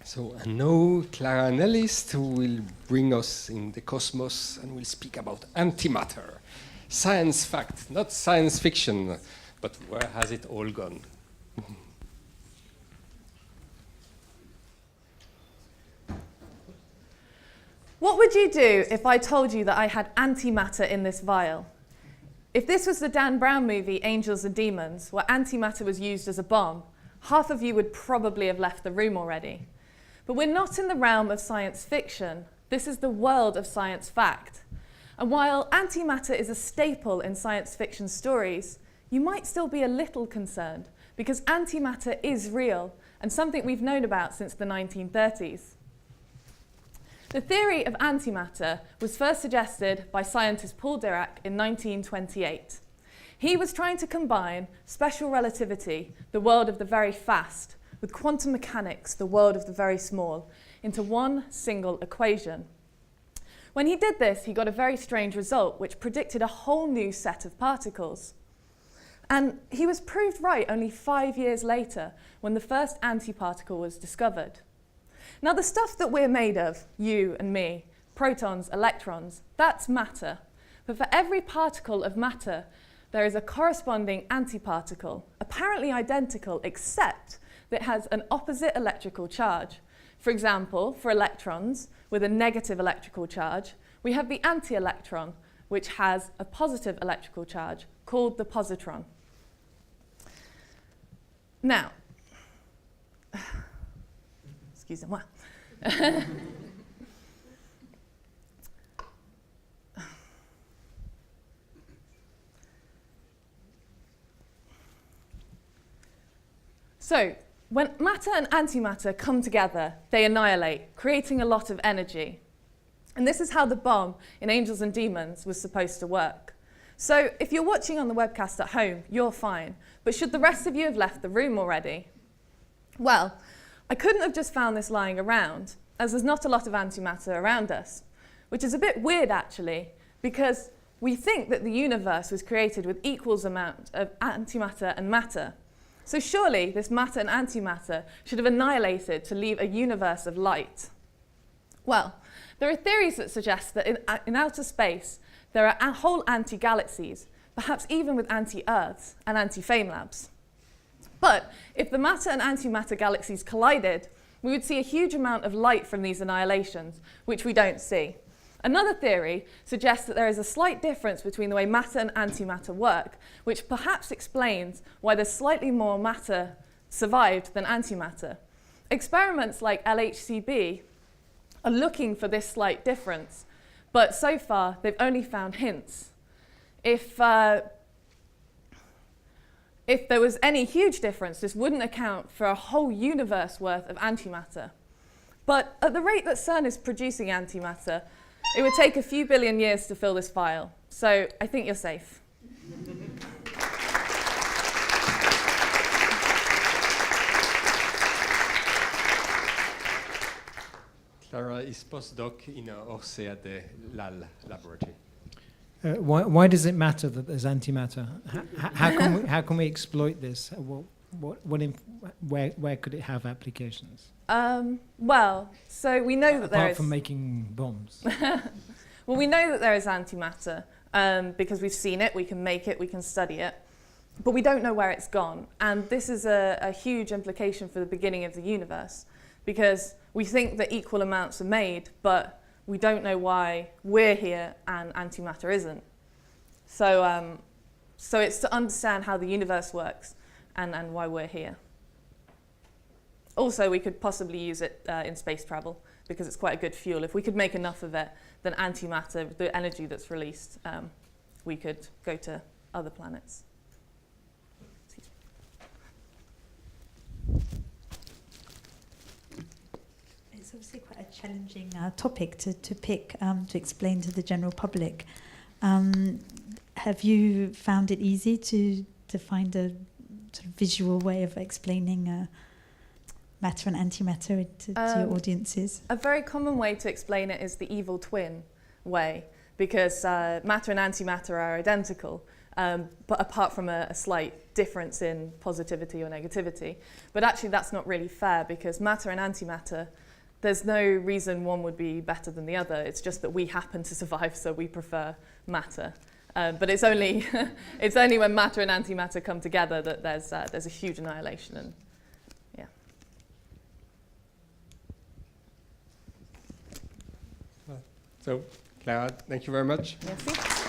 So, and now Clara Nellist, who will bring us in the cosmos and will speak about antimatter. Science fact, not science fiction, but where has it all gone? What would you do if I told you that I had antimatter in this vial? If this was the Dan Brown movie, Angels and Demons, where antimatter was used as a bomb, half of you would probably have left the room already. But we're not in the realm of science fiction. This is the world of science fact. And while antimatter is a staple in science fiction stories, you might still be a little concerned because antimatter is real and something we've known about since the 1930s. The theory of antimatter was first suggested by scientist Paul Dirac in 1928. He was trying to combine special relativity, the world of the very fast, with quantum mechanics, the world of the very small, into one single equation. When he did this, he got a very strange result, which predicted a whole new set of particles. And he was proved right only 5 years later, when the first antiparticle was discovered. Now, the stuff that we're made of, you and me, protons, electrons, that's matter. But for every particle of matter, there is a corresponding antiparticle, apparently identical, except that it has an opposite electrical charge. For example, for electrons with a negative electrical charge, we have the anti-electron, which has a positive electrical charge, called the positron. Now, excusez-moi. So, when matter and antimatter come together, they annihilate, creating a lot of energy. And this is how the bomb in Angels and Demons was supposed to work. So, if you're watching on the webcast at home, you're fine. But should the rest of you have left the room already? Well, I couldn't have just found this lying around, as there's not a lot of antimatter around us, which is a bit weird actually, because we think that the universe was created with equal amount of antimatter and matter. So surely this matter and antimatter should have annihilated to leave a universe of light. Well, there are theories that suggest that in outer space there are whole anti-galaxies, perhaps even with anti-Earths and anti-FameLabs. But if the matter and antimatter galaxies collided, we would see a huge amount of light from these annihilations, which we don't see. Another theory suggests that there is a slight difference between the way matter and antimatter work, which perhaps explains why there's slightly more matter survived than antimatter. Experiments like LHCb are looking for this slight difference, but so far they've only found hints. If there was any huge difference, this wouldn't account for a whole universe worth of antimatter. But at the rate that CERN is producing antimatter, it would take a few billion years to fill this vial. So I think you're safe. Clara is postdoc in Orsay at the LAL laboratory. Why does it matter that there's antimatter? How can we exploit this? Where could it have applications? Well, so we know that there is... Apart from making bombs. Well, we know that there is antimatter because we've seen it, we can make it, we can study it. But we don't know where it's gone. And this is a huge implication for the beginning of the universe, because we think that equal amounts are made, but we don't know why we're here and antimatter isn't. So it's to understand how the universe works and why we're here. Also, we could possibly use it in space travel because it's quite a good fuel. If we could make enough of it, then antimatter, the energy that's released, we could go to other planets. It's obviously quite a challenging topic to pick to explain to the general public. Have you found it easy to find a sort of visual way of explaining matter and antimatter to your audiences? A very common way to explain it is the evil twin way, because matter and antimatter are identical. but apart from a slight difference in positivity or negativity. But actually that's not really fair, because matter and antimatter, there's no reason one would be better than the other. It's just that we happen to survive, so we prefer matter. But it's only it's only when matter and antimatter come together that there's a huge annihilation. And yeah. So, Clara, thank you very much. Merci.